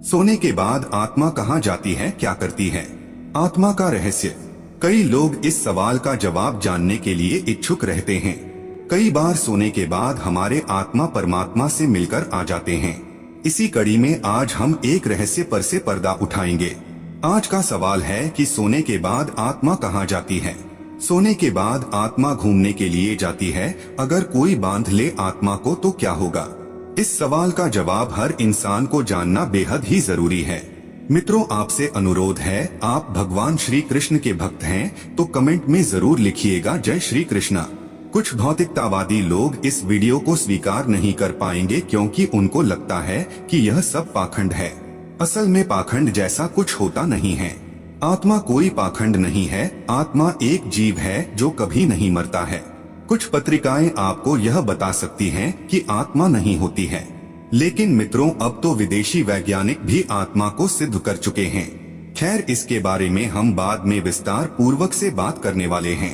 सोने के बाद आत्मा कहाँ जाती है, क्या करती है? आत्मा का रहस्य। कई लोग इस सवाल का जवाब जानने के लिए इच्छुक रहते हैं। कई बार सोने के बाद हमारे आत्मा परमात्मा से मिलकर आ जाते हैं। इसी कड़ी में आज हम एक रहस्य पर से पर्दा उठाएंगे। आज का सवाल है कि सोने के बाद आत्मा कहाँ जाती है? सोने के बाद आत्मा घूमने के लिए जाती है। अगर कोई बांध ले आत्मा को तो क्या होगा? इस सवाल का जवाब हर इंसान को जानना बेहद ही जरूरी है। मित्रों, आपसे अनुरोध है, आप भगवान श्री कृष्ण के भक्त हैं तो कमेंट में जरूर लिखिएगा जय श्री कृष्णा। कुछ भौतिकतावादी लोग इस वीडियो को स्वीकार नहीं कर पाएंगे क्योंकि उनको लगता है कि यह सब पाखंड है। असल में पाखंड जैसा कुछ होता नहीं है। आत्मा कोई पाखंड नहीं है। आत्मा एक जीव है जो कभी नहीं मरता है। कुछ पत्रिकाएं आपको यह बता सकती हैं कि आत्मा नहीं होती है, लेकिन मित्रों अब तो विदेशी वैज्ञानिक भी आत्मा को सिद्ध कर चुके हैं। खैर, इसके बारे में हम बाद में विस्तार पूर्वक से बात करने वाले हैं।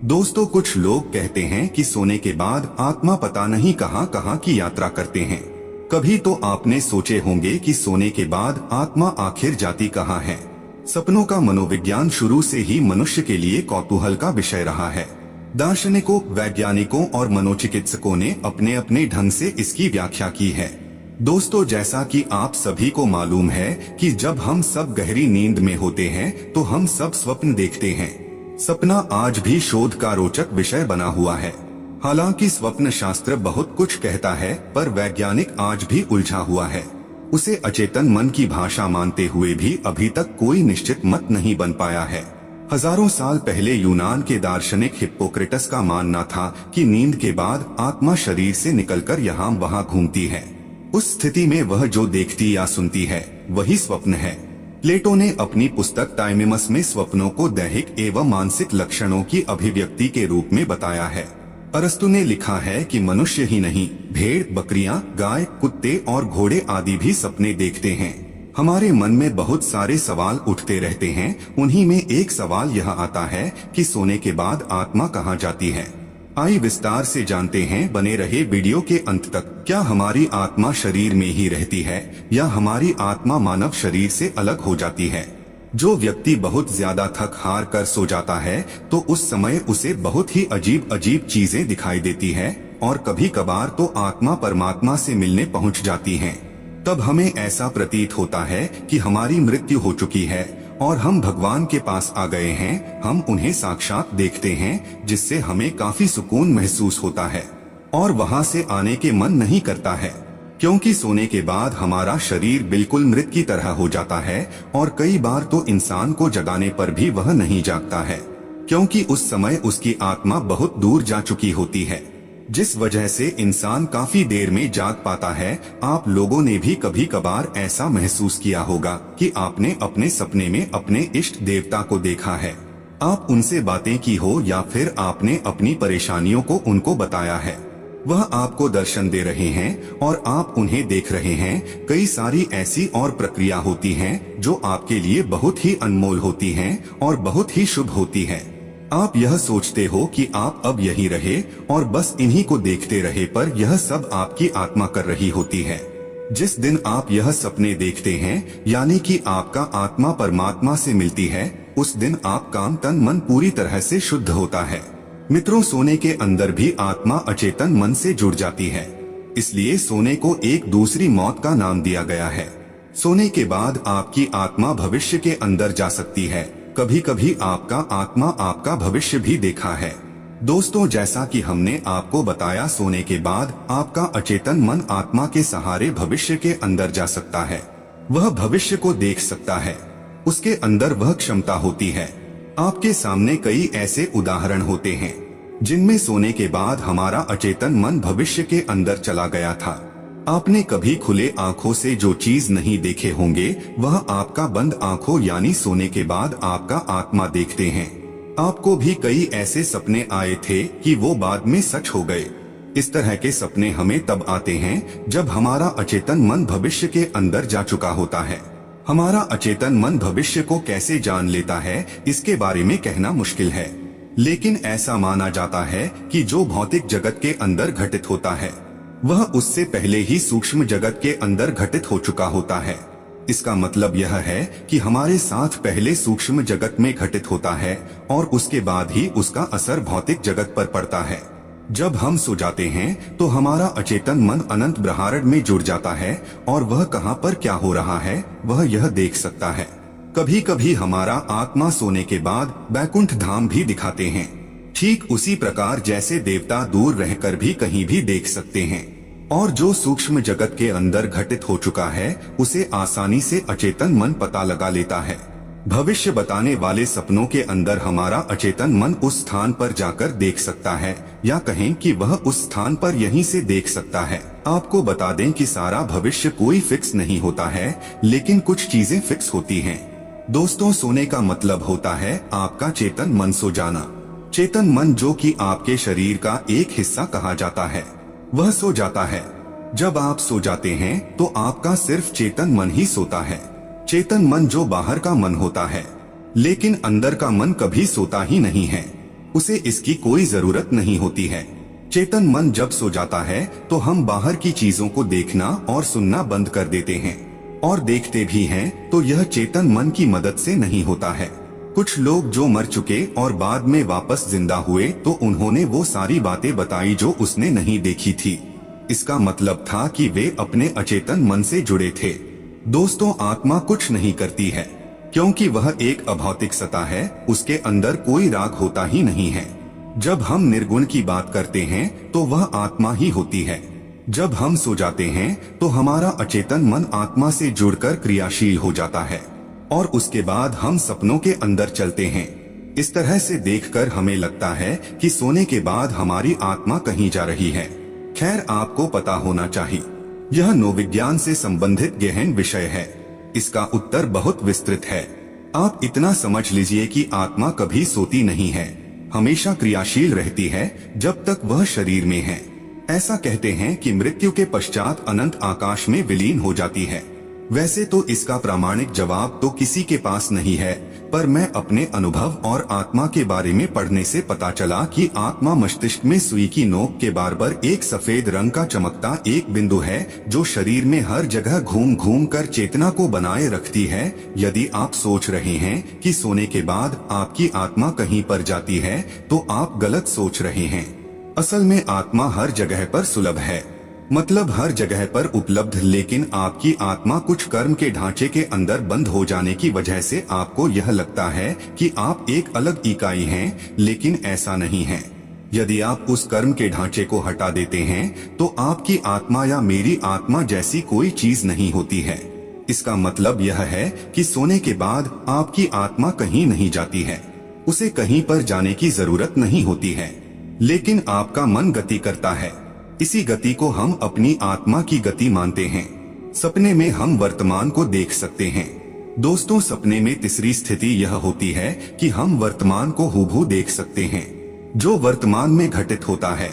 दोस्तों, कुछ लोग कहते हैं कि सोने के बाद आत्मा पता नहीं कहां कहां की यात्रा करते हैं। कभी तो आपने सोचे होंगे कि सोने के बाद आत्मा आखिर जाती कहां है। सपनों का मनोविज्ञान शुरू से ही मनुष्य के लिए कौतूहल का विषय रहा है। दार्शनिकों, वैज्ञानिकों और मनोचिकित्सकों ने अपने अपने ढंग से इसकी व्याख्या की है। दोस्तों, जैसा कि आप सभी को मालूम है कि जब हम सब गहरी नींद में होते हैं तो हम सब स्वप्न देखते हैं। सपना आज भी शोध का रोचक विषय बना हुआ है। हालांकि स्वप्न शास्त्र बहुत कुछ कहता है, पर वैज्ञानिक आज भी उलझा हुआ है। उसे अचेतन मन की भाषा मानते हुए भी अभी तक कोई निश्चित मत नहीं बन पाया है। हजारों साल पहले यूनान के दार्शनिक हिप्पोक्रेटस का मानना था कि नींद के बाद आत्मा शरीर से निकलकर यहाँ वहाँ घूमती है। उस स्थिति में वह जो देखती या सुनती है वही स्वप्न है। प्लेटो ने अपनी पुस्तक टाइमेमस में स्वप्नों को दैहिक एवं मानसिक लक्षणों की अभिव्यक्ति के रूप में बताया है। अरस्तु ने लिखा है कि मनुष्य ही नहीं, भेड़, बकरियां, गाय, कुत्ते और घोड़े आदि भी सपने देखते हैं। हमारे मन में बहुत सारे सवाल उठते रहते हैं। उन्हीं में एक सवाल यह आता है कि सोने के बाद आत्मा कहाँ जाती है। आइए विस्तार से जानते हैं, बने रहे वीडियो के अंत तक। क्या हमारी आत्मा शरीर में ही रहती है या हमारी आत्मा मानव शरीर से अलग हो जाती है? जो व्यक्ति बहुत ज्यादा थक हार कर सो जाता है तो उस समय उसे बहुत ही अजीब अजीब चीजें दिखाई देती है और कभी कभार तो आत्मा परमात्मा से मिलने पहुंच जाती है। तब हमें ऐसा प्रतीत होता है कि हमारी मृत्यु हो चुकी है और हम भगवान के पास आ गए हैं। हम उन्हें साक्षात देखते हैं, जिससे हमें काफी सुकून महसूस होता है और वहां से आने के मन नहीं करता है, क्योंकि सोने के बाद हमारा शरीर बिल्कुल मृत की तरह हो जाता है और कई बार तो इंसान को जगाने पर भी वह नहीं जागता है, क्योंकि उस समय उसकी आत्मा बहुत दूर जा चुकी होती है, जिस वजह से इंसान काफी देर में जाग पाता है। आप लोगों ने भी कभी कभार ऐसा महसूस किया होगा कि आपने अपने सपने में अपने इष्ट देवता को देखा है। आप उनसे बातें की हो या फिर आपने अपनी परेशानियों को उनको बताया है। वह आपको दर्शन दे रहे हैं और आप उन्हें देख रहे हैं। कई सारी ऐसी और प्रक्रिया होती हैं जो आपके लिए बहुत ही अनमोल होती हैं और बहुत ही शुभ होती है। आप यह सोचते हो कि आप अब यहीं रहे और बस इन्हीं को देखते रहे, पर यह सब आपकी आत्मा कर रही होती है। जिस दिन आप यह सपने देखते हैं, यानी कि आपका आत्मा परमात्मा से मिलती है, उस दिन आपका तन मन पूरी तरह से शुद्ध होता है। मित्रों, सोने के अंदर भी आत्मा अचेतन मन से जुड़ जाती है, इसलिए सोने को एक दूसरी मौत का नाम दिया गया है। सोने के बाद आपकी आत्मा भविष्य के अंदर जा सकती है। कभी कभी आपका आत्मा आपका भविष्य भी देखा है। दोस्तों, जैसा कि हमने आपको बताया, सोने के बाद आपका अचेतन मन आत्मा के सहारे भविष्य के अंदर जा सकता है। वह भविष्य को देख सकता है। उसके अंदर वह क्षमता होती है। आपके सामने कई ऐसे उदाहरण होते हैं जिनमें सोने के बाद हमारा अचेतन मन भविष्य के अंदर चला गया था। आपने कभी खुले आंखों से जो चीज नहीं देखे होंगे, वह आपका बंद आंखों यानी सोने के बाद आपका आत्मा देखते हैं। आपको भी कई ऐसे सपने आए थे कि वो बाद में सच हो गए। इस तरह के सपने हमें तब आते हैं जब हमारा अचेतन मन भविष्य के अंदर जा चुका होता है। हमारा अचेतन मन भविष्य को कैसे जान लेता है, इसके बारे में कहना मुश्किल है, लेकिन ऐसा माना जाता है कि जो भौतिक जगत के अंदर घटित होता है वह उससे पहले ही सूक्ष्म जगत के अंदर घटित हो चुका होता है। इसका मतलब यह है कि हमारे साथ पहले सूक्ष्म जगत में घटित होता है और उसके बाद ही उसका असर भौतिक जगत पर पड़ता है। जब हम सो जाते हैं तो हमारा अचेतन मन अनंत ब्रह्मांड में जुड़ जाता है और वह कहाँ पर क्या हो रहा है वह यह देख सकता है। कभी कभी हमारा आत्मा सोने के बाद बैकुंठ धाम भी दिखाते हैं, ठीक उसी प्रकार जैसे देवता दूर रहकर भी कहीं भी देख सकते हैं। और जो सूक्ष्म जगत के अंदर घटित हो चुका है उसे आसानी से अचेतन मन पता लगा लेता है। भविष्य बताने वाले सपनों के अंदर हमारा अचेतन मन उस स्थान पर जाकर देख सकता है, या कहें कि वह उस स्थान पर यहीं से देख सकता है। आपको बता दें कि सारा भविष्य कोई फिक्स नहीं होता है, लेकिन कुछ चीजें फिक्स होती हैं। दोस्तों, सोने का मतलब होता है आपका चेतन मन सो जाना। चेतन मन, जो कि आपके शरीर का एक हिस्सा कहा जाता है, वह सो जाता है। जब आप सो जाते हैं तो आपका सिर्फ चेतन मन ही सोता है। चेतन मन जो बाहर का मन होता है, लेकिन अंदर का मन कभी सोता ही नहीं है, उसे इसकी कोई जरूरत नहीं होती है। चेतन मन जब सो जाता है तो हम बाहर की चीजों को देखना और सुनना बंद कर देते हैं, और देखते भी हैं तो यह चेतन मन की मदद से नहीं होता है। कुछ लोग जो मर चुके और बाद में वापस जिंदा हुए तो उन्होंने वो सारी बातें बताई जो उसने नहीं देखी थी। इसका मतलब था कि वे अपने अचेतन मन से जुड़े थे। दोस्तों, आत्मा कुछ नहीं करती है, क्योंकि वह एक अभौतिक सत्ता है, उसके अंदर कोई राग होता ही नहीं है। जब हम निर्गुण की बात करते हैं तो वह आत्मा ही होती है। जब हम सो जाते हैं तो हमारा अचेतन मन आत्मा से जुड़कर क्रियाशील हो जाता है, और उसके बाद हम सपनों के अंदर चलते हैं। इस तरह से देखकर हमें लगता है कि सोने के बाद हमारी आत्मा कहीं जा रही है। खैर, आपको पता होना चाहिए, यह नोविज्ञान से संबंधित गहन विषय है। इसका उत्तर बहुत विस्तृत है। आप इतना समझ लीजिए कि आत्मा कभी सोती नहीं है, हमेशा क्रियाशील रहती है जब तक वह शरीर में है। ऐसा कहते हैं कि मृत्यु के पश्चात अनंत आकाश में विलीन हो जाती है। वैसे तो इसका प्रामाणिक जवाब तो किसी के पास नहीं है, पर मैं अपने अनुभव और आत्मा के बारे में पढ़ने से पता चला कि आत्मा मस्तिष्क में सुई की नोक के बराबर एक सफेद रंग का चमकता एक बिंदु है, जो शरीर में हर जगह घूम घूम कर चेतना को बनाए रखती है। यदि आप सोच रहे हैं कि सोने के बाद आपकी आत्मा कहीं पर जाती है, तो आप गलत सोच रहे हैं। असल में आत्मा हर जगह पर सुलभ है, मतलब हर जगह पर उपलब्ध, लेकिन आपकी आत्मा कुछ कर्म के ढांचे के अंदर बंद हो जाने की वजह से आपको यह लगता है कि आप एक अलग इकाई हैं, लेकिन ऐसा नहीं है। यदि आप उस कर्म के ढांचे को हटा देते हैं तो आपकी आत्मा या मेरी आत्मा जैसी कोई चीज नहीं होती है। इसका मतलब यह है कि सोने के बाद आपकी आत्मा कहीं नहीं जाती है, उसे कहीं पर जाने की जरूरत नहीं होती है, लेकिन आपका मन गति करता है। इसी गति को हम अपनी आत्मा की गति मानते हैं। सपने में हम वर्तमान को देख सकते हैं। दोस्तों, सपने में तीसरी स्थिति यह होती है कि हम वर्तमान को हूबहू देख सकते हैं, जो वर्तमान में घटित होता है,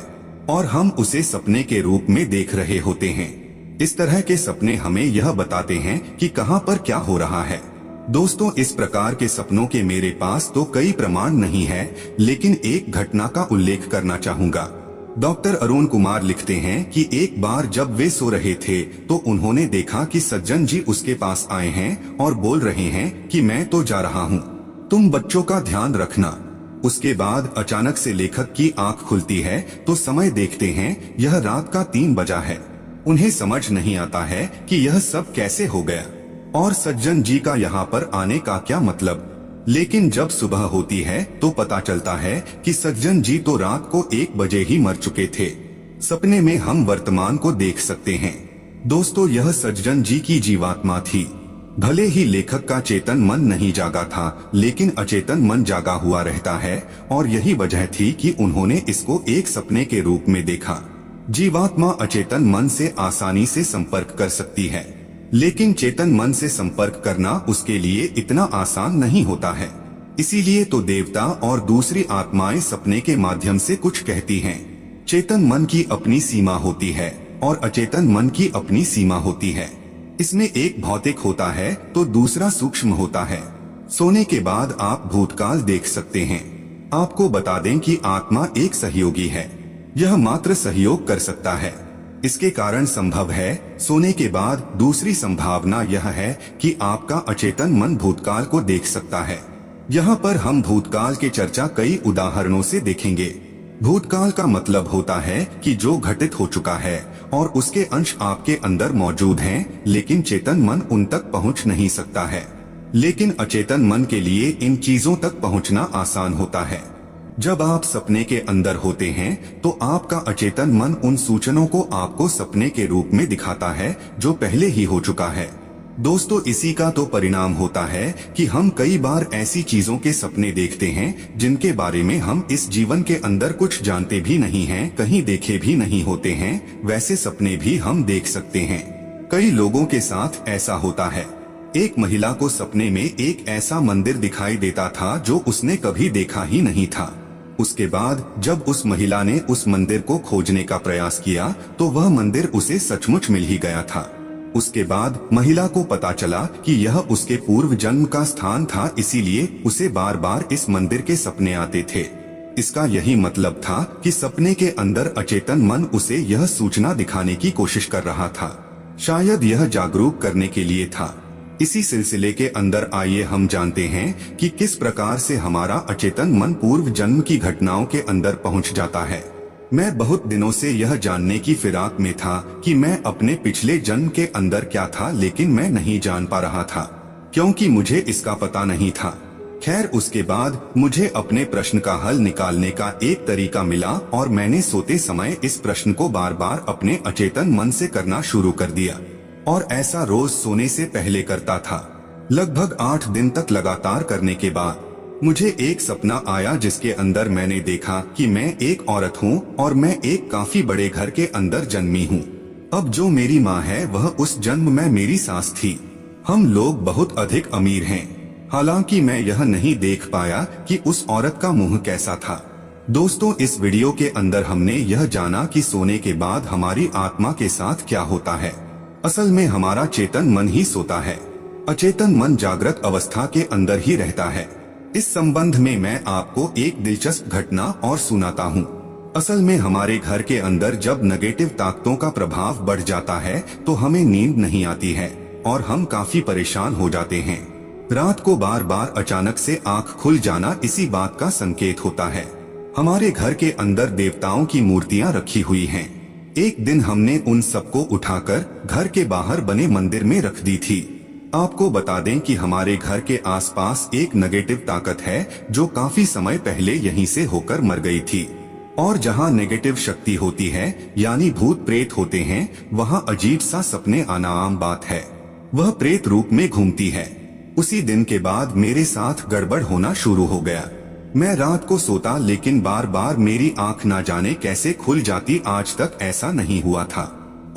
और हम उसे सपने के रूप में देख रहे होते हैं। इस तरह के सपने हमें यह बताते हैं कि कहां पर क्या हो रहा है। दोस्तों, इस प्रकार के सपनों के मेरे पास तो कई प्रमाण नहीं है, लेकिन एक घटना का उल्लेख करना चाहूंगा। डॉक्टर अरुण कुमार लिखते हैं कि एक बार जब वे सो रहे थे तो उन्होंने देखा कि सज्जन जी उसके पास आए हैं और बोल रहे हैं कि मैं तो जा रहा हूँ, तुम बच्चों का ध्यान रखना। उसके बाद अचानक से लेखक की आंख खुलती है तो समय देखते हैं यह रात का 3 बजा है। उन्हें समझ नहीं आता है कि यह सब कैसे हो गया और सज्जन जी का यहाँ पर आने का क्या मतलब। लेकिन जब सुबह होती है तो पता चलता है कि सज्जन जी तो रात को 1 बजे ही मर चुके थे। सपने में हम वर्तमान को देख सकते हैं। दोस्तों, यह सज्जन जी की जीवात्मा थी। भले ही लेखक का चेतन मन नहीं जागा था, लेकिन अचेतन मन जागा हुआ रहता है, और यही वजह थी कि उन्होंने इसको एक सपने के रूप में देखा। जीवात्मा अचेतन मन से आसानी से संपर्क कर सकती है, लेकिन चेतन मन से संपर्क करना उसके लिए इतना आसान नहीं होता है। इसीलिए तो देवता और दूसरी आत्माएं सपने के माध्यम से कुछ कहती हैं। चेतन मन की अपनी सीमा होती है और अचेतन मन की अपनी सीमा होती है। इसमें एक भौतिक होता है तो दूसरा सूक्ष्म होता है। सोने के बाद आप भूतकाल देख सकते हैं। आपको बता दें कि आत्मा एक सहयोगी है, यह मात्र सहयोग कर सकता है। इसके कारण संभव है सोने के बाद दूसरी संभावना यह है कि आपका अचेतन मन भूतकाल को देख सकता है। यहाँ पर हम भूतकाल के चर्चा कई उदाहरणों से देखेंगे। भूतकाल का मतलब होता है कि जो घटित हो चुका है और उसके अंश आपके अंदर मौजूद हैं, लेकिन चेतन मन उन तक पहुँच नहीं सकता है। लेकिन अचेतन मन के लिए इन चीजों तक पहुँचना आसान होता है। जब आप सपने के अंदर होते हैं तो आपका अचेतन मन उन सूचनों को आपको सपने के रूप में दिखाता है जो पहले ही हो चुका है। दोस्तों, इसी का तो परिणाम होता है कि हम कई बार ऐसी चीजों के सपने देखते हैं जिनके बारे में हम इस जीवन के अंदर कुछ जानते भी नहीं हैं, कहीं देखे भी नहीं होते हैं। वैसे सपने भी हम देख सकते हैं। कई लोगों के साथ ऐसा होता है। एक महिला को सपने में एक ऐसा मंदिर दिखाई देता था जो उसने कभी देखा ही नहीं था। उसके बाद जब उस महिला ने उस मंदिर को खोजने का प्रयास किया तो वह मंदिर उसे सचमुच मिल ही गया था। उसके बाद महिला को पता चला कि यह उसके पूर्व जन्म का स्थान था, इसीलिए उसे बार बार इस मंदिर के सपने आते थे। इसका यही मतलब था कि सपने के अंदर अचेतन मन उसे यह सूचना दिखाने की कोशिश कर रहा था। शायद यह जागरूक करने के लिए था। इसी सिलसिले के अंदर आइए हम जानते हैं कि किस प्रकार से हमारा अचेतन मन पूर्व जन्म की घटनाओं के अंदर पहुंच जाता है। मैं बहुत दिनों से यह जानने की फिराक में था कि मैं अपने पिछले जन्म के अंदर क्या था, लेकिन मैं नहीं जान पा रहा था क्योंकि मुझे इसका पता नहीं था। खैर, उसके बाद मुझे अपने प्रश्न का हल निकालने का एक तरीका मिला और मैंने सोते समय इस प्रश्न को बार बार अपने अचेतन मन से करना शुरू कर दिया और ऐसा रोज सोने से पहले करता था। लगभग 8 दिन तक लगातार करने के बाद मुझे एक सपना आया जिसके अंदर मैंने देखा कि मैं एक औरत हूँ और मैं एक काफी बड़े घर के अंदर जन्मी हूँ। अब जो मेरी माँ है वह उस जन्म में मेरी सास थी। हम लोग बहुत अधिक अमीर हैं। हालांकि मैं यह नहीं देख पाया कि उस औरत का मुंह कैसा था। दोस्तों, इस वीडियो के अंदर हमने यह जाना कि सोने के बाद हमारी आत्मा के साथ क्या होता है। असल में हमारा चेतन मन ही सोता है। अचेतन मन जागृत अवस्था के अंदर ही रहता है। इस संबंध में मैं आपको एक दिलचस्प घटना और सुनाता हूँ। असल में हमारे घर के अंदर जब नेगेटिव ताकतों का प्रभाव बढ़ जाता है तो हमें नींद नहीं आती है और हम काफी परेशान हो जाते हैं। रात को बार बार अचानक से आंख खुल जाना इसी बात का संकेत होता है। हमारे घर के अंदर देवताओं की मूर्तियाँ रखी हुई हैं। एक दिन हमने उन सबको उठाकर घर के बाहर बने मंदिर में रख दी थी। आपको बता दें कि हमारे घर के आसपास एक नेगेटिव ताकत है जो काफी समय पहले यहीं से होकर मर गई थी। और जहां नेगेटिव शक्ति होती है यानी भूत प्रेत होते हैं, वहां अजीब सा सपने आना आम बात है। वह प्रेत रूप में घूमती है। उसी दिन के बाद मेरे साथ गड़बड़ होना शुरू हो गया। मैं रात को सोता लेकिन बार बार मेरी आंख ना जाने कैसे खुल जाती। आज तक ऐसा नहीं हुआ था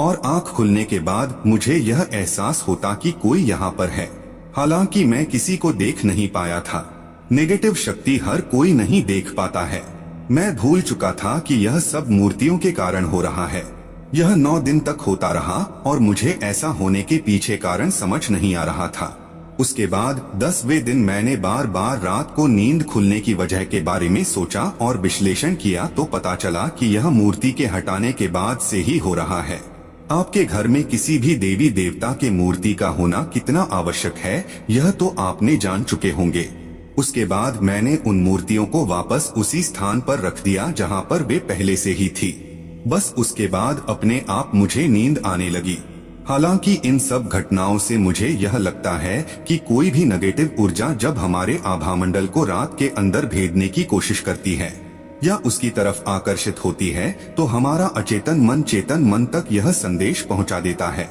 और आंख खुलने के बाद मुझे यह एहसास होता कि कोई यहाँ पर है। हालांकि मैं किसी को देख नहीं पाया था। नेगेटिव शक्ति हर कोई नहीं देख पाता है। मैं भूल चुका था कि यह सब मूर्तियों के कारण हो रहा है। यह 9 दिन तक होता रहा और मुझे ऐसा होने के पीछे कारण समझ नहीं आ रहा था। उसके बाद 10वें दिन मैंने बार बार रात को नींद खुलने की वजह के बारे में सोचा और विश्लेषण किया तो पता चला कि यह मूर्ति के हटाने के बाद से ही हो रहा है। आपके घर में किसी भी देवी देवता के मूर्ति का होना कितना आवश्यक है यह तो आपने जान चुके होंगे। उसके बाद मैंने उन मूर्तियों को वापस उसी स्थान पर रख दिया जहां पर वे पहले से ही थी। बस उसके बाद अपने आप मुझे नींद आने लगी। हालांकि इन सब घटनाओं से मुझे यह लगता है कि कोई भी नेगेटिव ऊर्जा जब हमारे आभामंडल को रात के अंदर भेदने की कोशिश करती है या उसकी तरफ आकर्षित होती है तो हमारा अचेतन मन चेतन मन तक यह संदेश पहुंचा देता है।